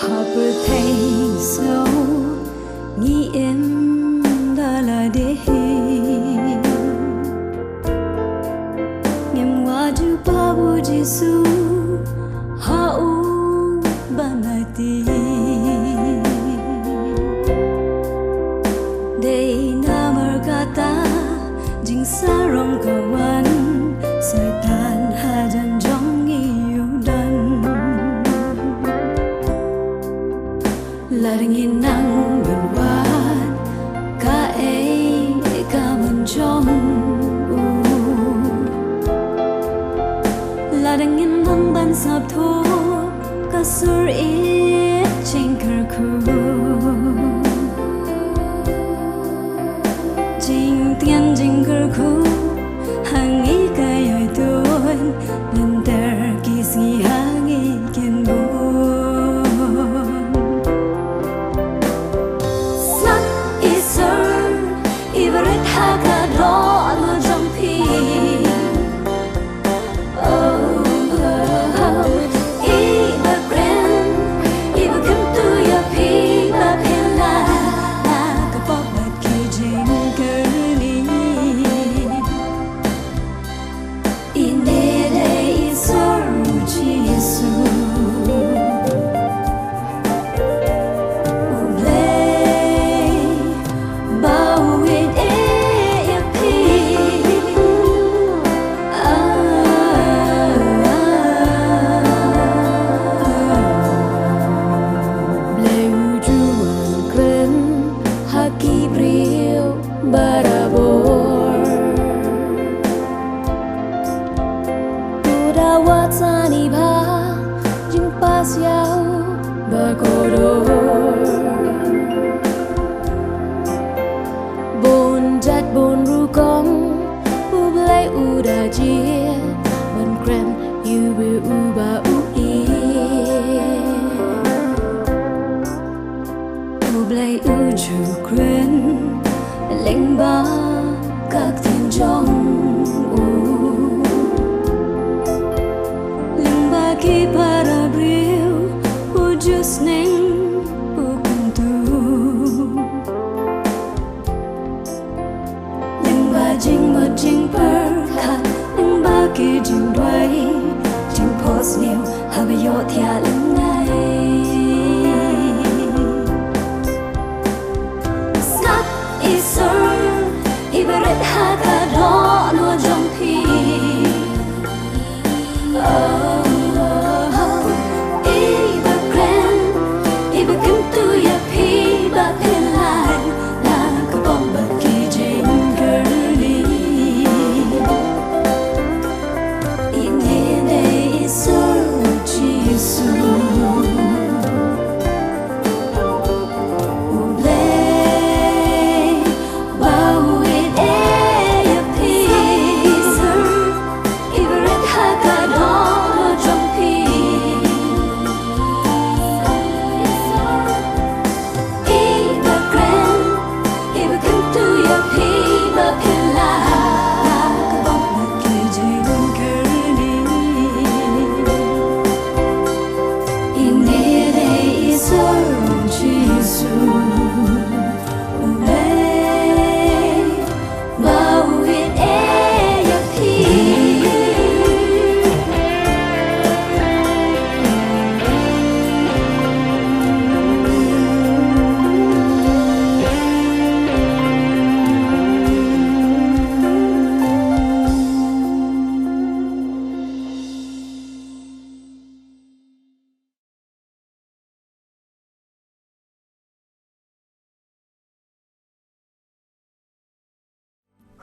Harper thấy sâu nghĩ em đã là để em qua du babu Giêsu hau banati dei namar kata jing sarong kawan setan hajan jong iudan laringin nang benwan ka ei ka menjong laringin nang ban sap tho ka sur e chingkerku jing tian jingkerku hangi kayoi tuan lenter kisngi hangi kenbon sak iser ibarat haga do lo jampi iba kren iba kem tu ya pi ba pela ka pop bat ki jing kerni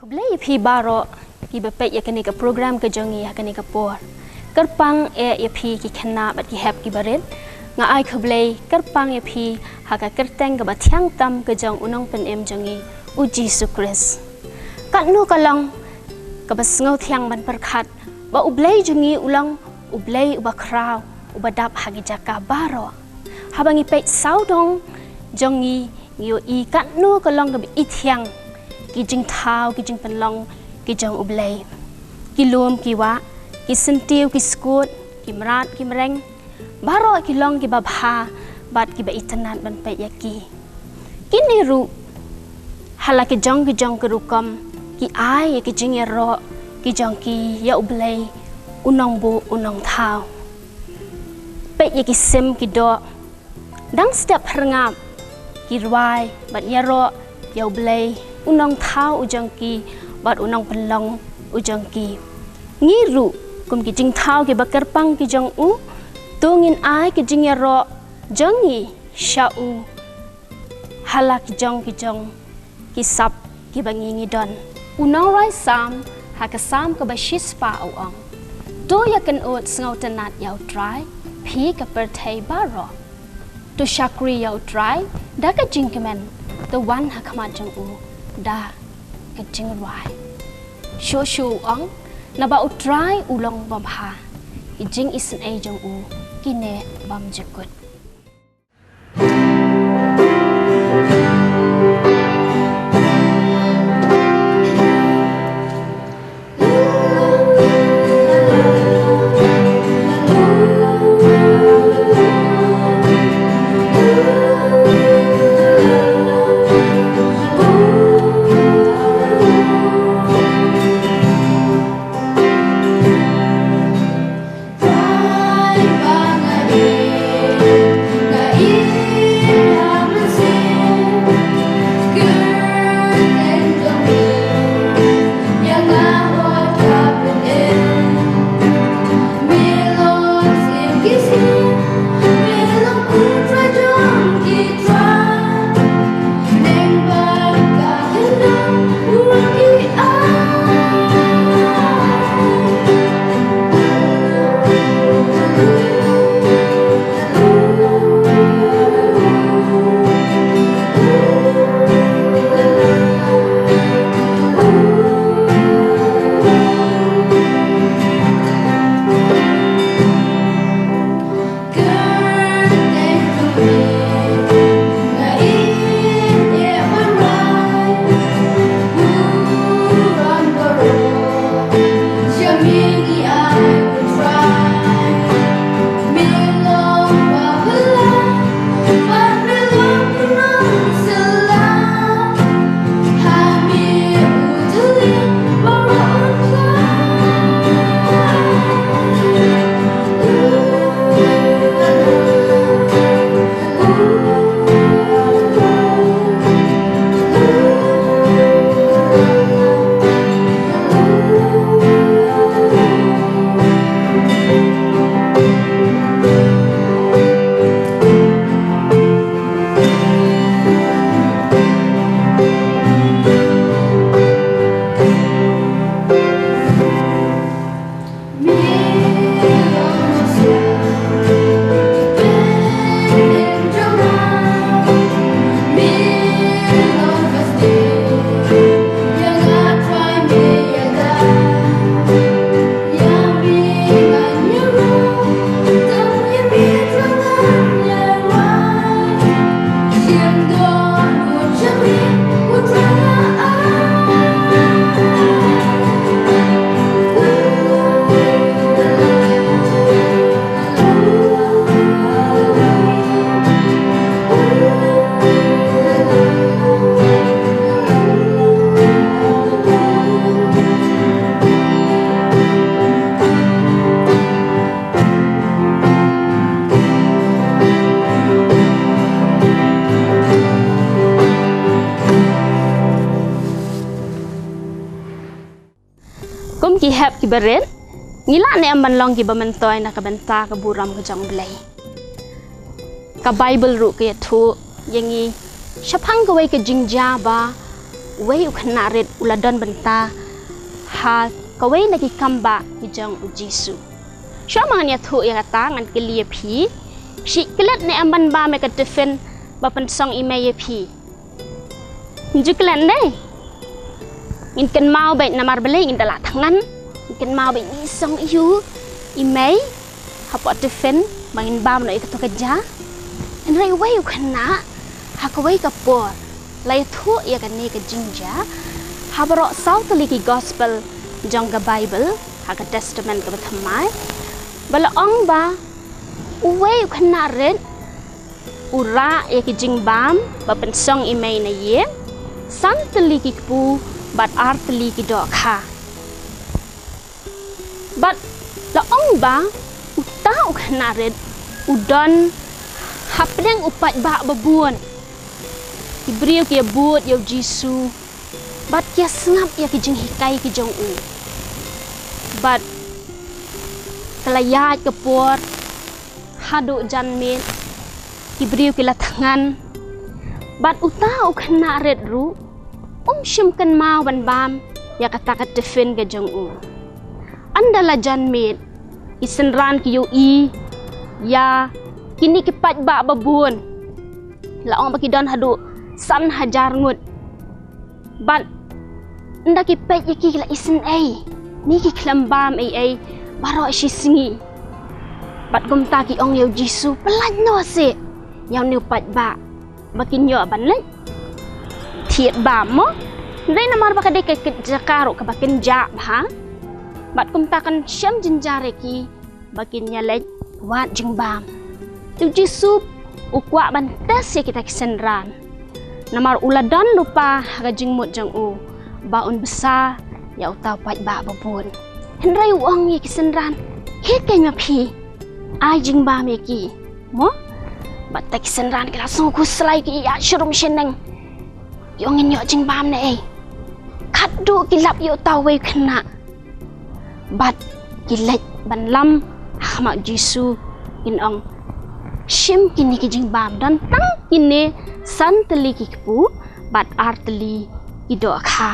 Kublai pi baro ki bepek ya kene ka program ke jongi ya kene ka por kerpang ya pi ki khana bat ki hap ki baret nga ai kublai kerpang ya pi ha ka kerteng ka bathyang tam ke jong unong pen em jongi u Jesu Christ kat nu kalong ka basngau thiang ban perkhat ba ublai jongi ulang ublai uba kraw uba dap hagi jaka baro habangi pe saudong jongi ngio I kat nu kalong ka bi thiang ki jing thao ki jing penlong ki jong ublay ki lom ki wa ki sentiu ki skut ki mrat ki mereng baro ki long ki babha bat ki ba itanan ban pe yaki kini ru hala ki jong ke rukam ki ai ki jing ya ro ki jong ki ya ublei unong bu unong thao pe yaki sem ki do dang step herngap ki rwai bat ya ro ya ublei unong thao ujang ki bat unong pelong ujang ki ngiru kum ki jing thao ki bakar pang ki jong u tungin ai ki jing ya ro jangi shau hala ki jong ki sap ki bangingi don unong rai sam ha ka sam ka ba shispa ong do ya kan ot ngau tanat yau try phi ka per thai ba ro to shakri yau try da ka jing kemen the one ha kama jong u da ka jing rai shu ong na ba utrai ulong bam ha ki jing isen a jong u ki ne bam jakut ki hep ki beret ngila ne amban long ki bamantoy na kabanta ka buram ka jong blai ka bible ru ke thu yangi shapang ka wei ka jingja ba wei ukhna ret uladon banta ha ka wei na ki kamba ki jong u jisu shama nya thu ya ta ngan ke lie phi shi klet ne amban ba me ka defen ba pan song ime ye phi njuklan ne in kan mau bai namar beli in dalat tangan in kan mau bai ni song iu imei hapot defen main bam no ikatu kerja en rai wei khana ha ka wei ka por lai thu ya kan ni ka jinja ha bro south li gospel jong ka bible ha ka testament ka thamai bala ong ba wei khana ren ura ya ki jingbam ba pensong imei na ye san teli ki pu bat ar teli ki do kha bat la ong ba utau khanaret udon hapdeng upat ba babuan ibriu ki buat yo jisu bat kia sengap ya ki jing hikai ki jong u bat kelayat ke por hadu janmin ibriu ki latangan bat utau khana red ru shim kan mau ban bam ya kata kat defend ke jong u andala janmin isenran ki yo i ya kini ki pat ba babun la ong baki don hadu san hajar ngut bat nda ki pet yaki la isen ai ni ki klambam ai baro shi singi bat gumta ki ong yo jisu pelan no se yaw ni pat ba bakin yo ban le thiet ba mo dai namar ba ka de ke jakaro ka bakin ja ha bat gumta kan syam jinjare ki bakin nya le wat jingbam tu jisu ukwa ban tes ya kita kisenran namar uladan lupa haga jingmut jang u baun besar ya utau pat ba babun henrai uang ye kisenran hit kanya pi ai jingba me ki mo batak kisenran kila langsung ku selai ki ya syurum sheneng yong nyo jingbam ne kadu kilap yo tau we kena bat kilek ban lam hama jisu in ong shim kini ki jingbam dan tang kini san teli ki pu bat ar teli ido kha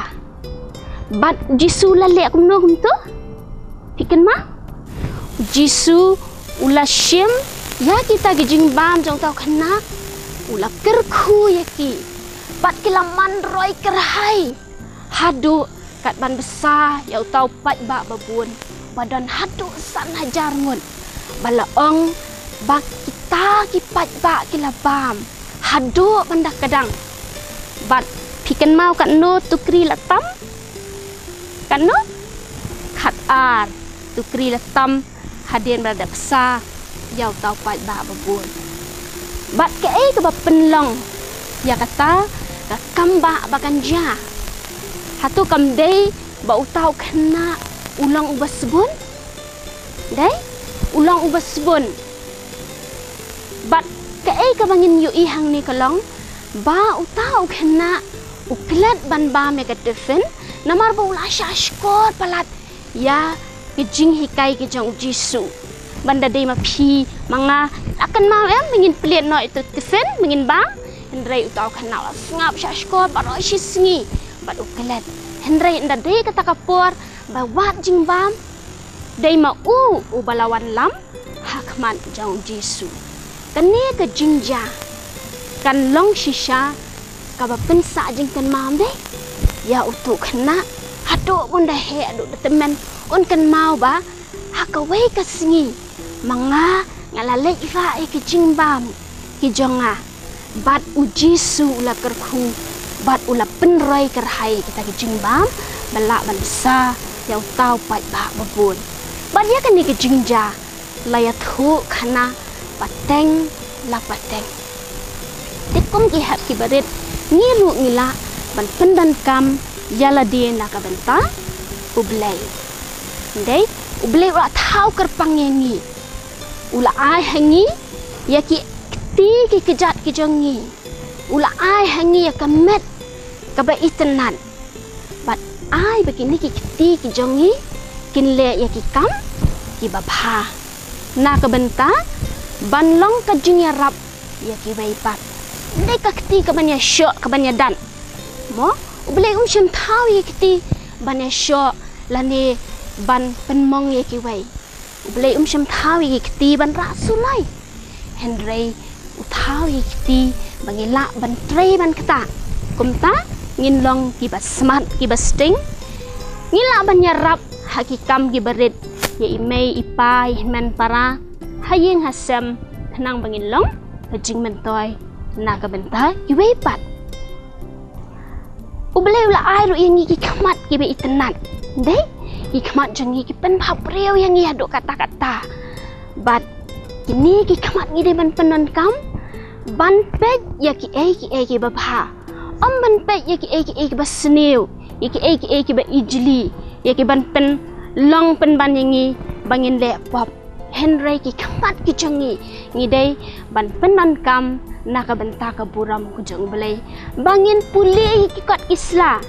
bat jisu la le kum no kum tu pikan ma jisu ula shim ya kita ki jingbam jong tau khana ula kerkhu ya ki bat kila man roi kerhai hadu kat ban besar ya tau pat ba babun badan hadu san hajar ngun bala ong bak kita ki pat ba kila bam hadu bandak kadang bat pikan mau kat no tukri latam kan no khat ar tukri latam hadien berada besar yau tau pat ba babun bat ke ke ba penlong ya kata ka kamba bakan ja hatu kam dei ba utau kena ulang ubas sebun dei ulang ubas sebun bat kei ka bangin yu ihang ni kalong ba utau kena uklet ban ba me ka defen namar ba ula shashkot palat ya kijing hikai ki jong jisu banda dei ma phi manga akan mau mengin plet no itu defen mengin ba henrai utau kena ngap shashkot baro shisngi bat uklet henrai nda dei kata kapor ba wat jingbam dei ma u balawan lam hakman jong jisu kani ke jinja kan long shisha ka ba pensa jing kan mam deh ya utuk kena hadu bun dah he adu temen un kan mau ba hakawe ka singi manga ngalale ifa ke jingbam ki jonga bat ujisu ula kerku bat ula penroi kerhai kita ke jingbam balak ban besar ya utau pat ba babun bat ya kan ni ke jinja layat hu kana pateng la pateng tikum ki hap ki barit ngilu ngila ban pendan kam yala dia na ka benta ublay ndai ublay ula thau kerpang yangi ula ai hangi ya ki ti ki kejat ki jongi ula ai hangi ya kamet ka ba itenan bat ai begini ki ti ki jongi kin le ya ki kam ki babha na ka benta banlong ka jingya rap ya ki bai pat ndai ka kti ka banya syo ka banya dan mo ublay shim thau ye kti banya syo lani ban penmong ye ki bai ublay shim thau ye kti ban rasulai henry uthau ye kti bangila ban trei ban kata kumta ngin long ki bas smart ki bas sting ngila banya rap hakikam ki berit ya imei ipai men para hayeng hasem kenang bangin long hajing mentoy na ka benta iwe pat ublay ula ai ru yang ki khamat ki be itenan dei ki khamat jangi ki pen phap reu yang i hadu kata-kata bat kini ki khamat ngi de ban penon kam ban pet ya ki eki ba pha om ban pet ya ki eki ba snew ya ki eki ba ijli ya ki ban pen long pen ban yangi bangin le pop Henry ki kamat ki changi ngi dai ban pen nan kam naka benta ka buram ku jang belai bangin puli ki kot isla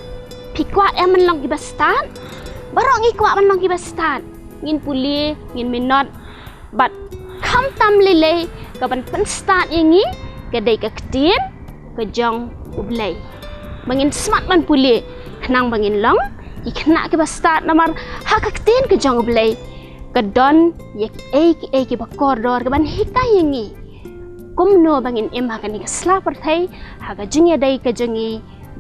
pikwat em man long ki bastan barok ngi kwat man long ki bastan ngin puli ngin minot bat kham tam lele ka ban pen start yangi ka dai ka ktien ka jang belai bangin smart man puli khnang bangin long ki khna ki bastan namar ha ka ktien ka jang belai ka don yak ki ba koridor ka ban hikai yangi kumno bangin em ha kani kasla parthai ha ka jingya dai ka jangi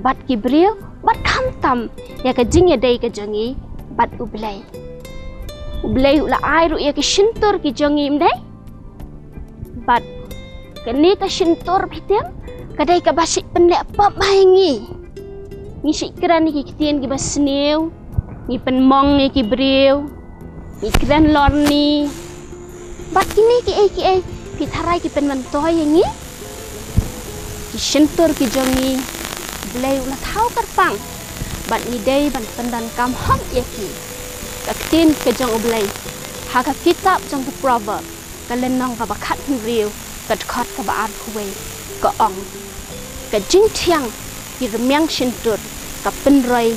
bat ki brio bat kham tam ya ka jingya dai ka jangi bat ublai ula ai ru ya ki shintur ki jangi imdai bat kani ka shintur bhitem kadai ka basik penle apa bayangi ni sikran ki kitien ki basnew ni penmong ni ki brio ni kran lorni bat kini ki pitharai ki pen mantoy yangi ki shintur ki jongi blai ula thau karpang bat ni dei ban pendan kam hom yaki ka tin ka jong blai ha ka kitab jong ka proverb ka lenong ka bakhat riu ka khot ka ba an huwei ka ong ka jing thiang ki remyang shintur ka pen roi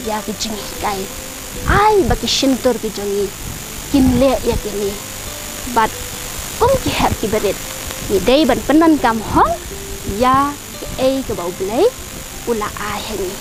ya ki jing kai ai ba ki shintur ki jongi kin le yaki ni bat ki hep ki berit ni dei ban penan kam hong ya ki ke bau blai ula ai hengi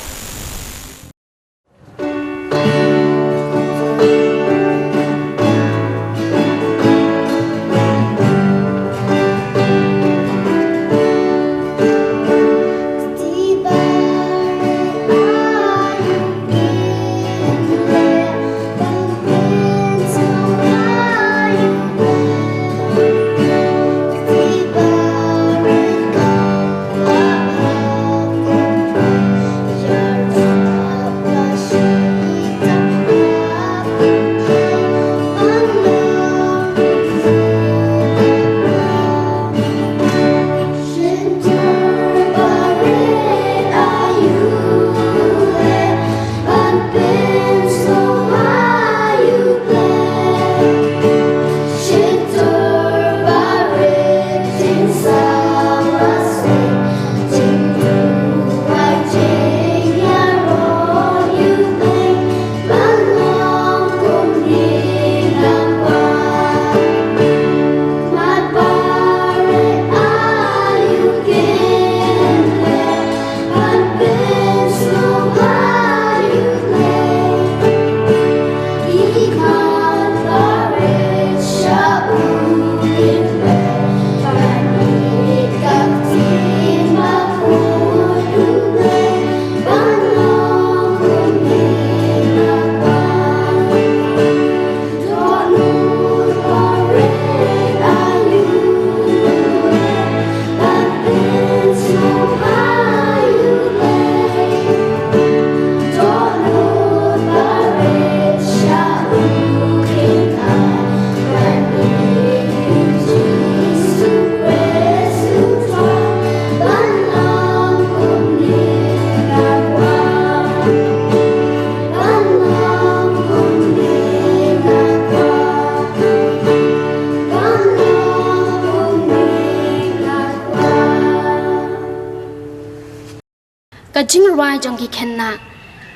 jing rwai jong ki khenna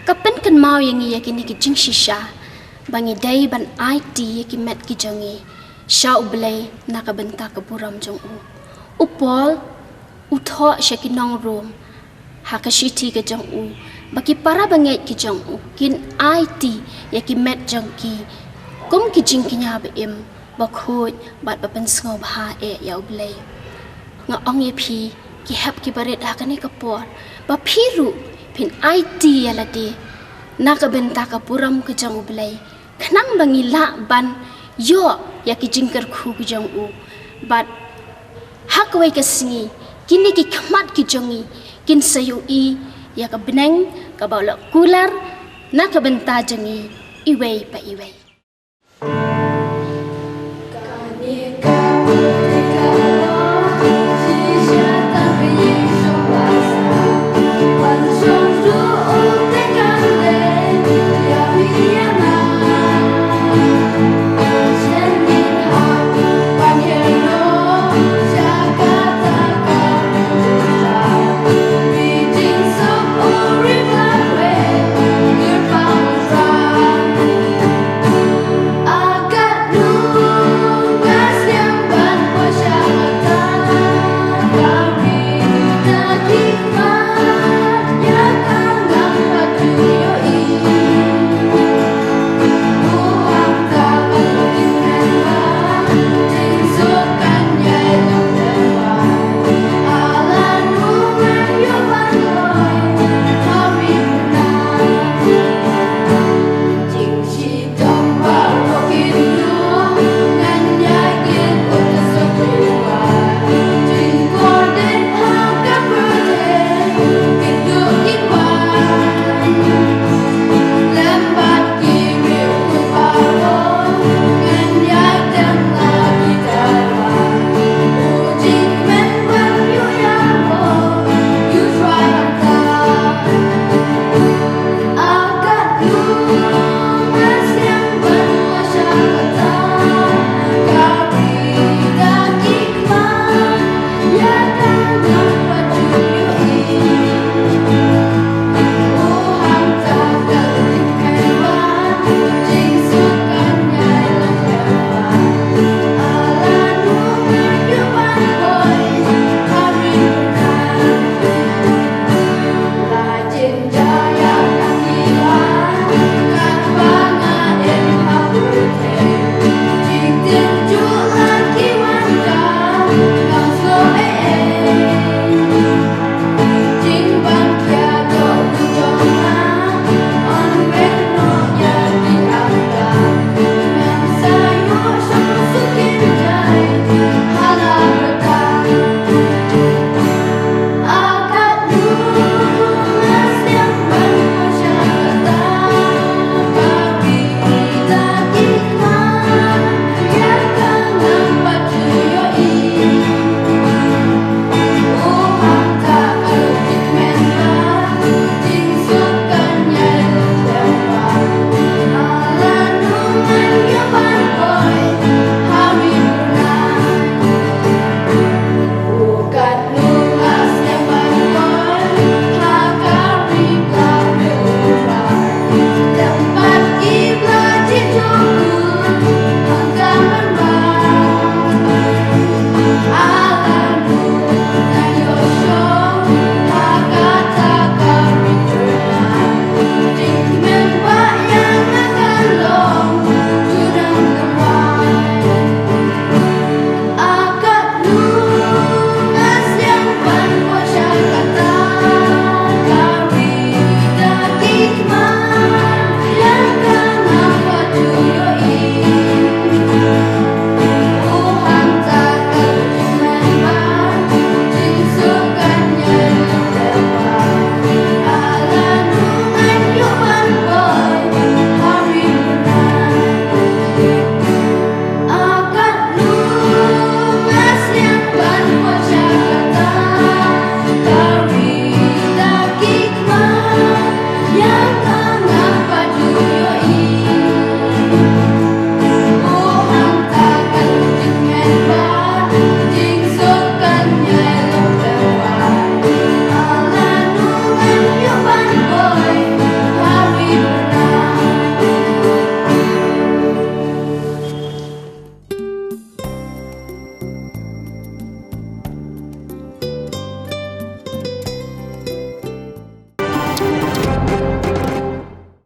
ka pen kan mau yangi yakini ki jing shisha bangi dai ban IT ki met ki jongi sha ublai na ka benta ka buram jong upol utho shaki nong room ha ka shiti ka jong baki para bangai ki jong kin IT yaki met jong ki kum ki jing ki nya ba im ba khoj bat ba pen sngo ba ya ublai nga ong ye phi ki hap ki baret ha kani ka por ba phiru pin IT yalati na ka benta ka puram ka jang ublai khnang bangi la ban yo ya ki jingkar khu ki jang bat hak wai ka singi kini ki khamat ki jongi kin sayu ya ka beneng ka bawla kular na ka benta jangi iwei pa iwei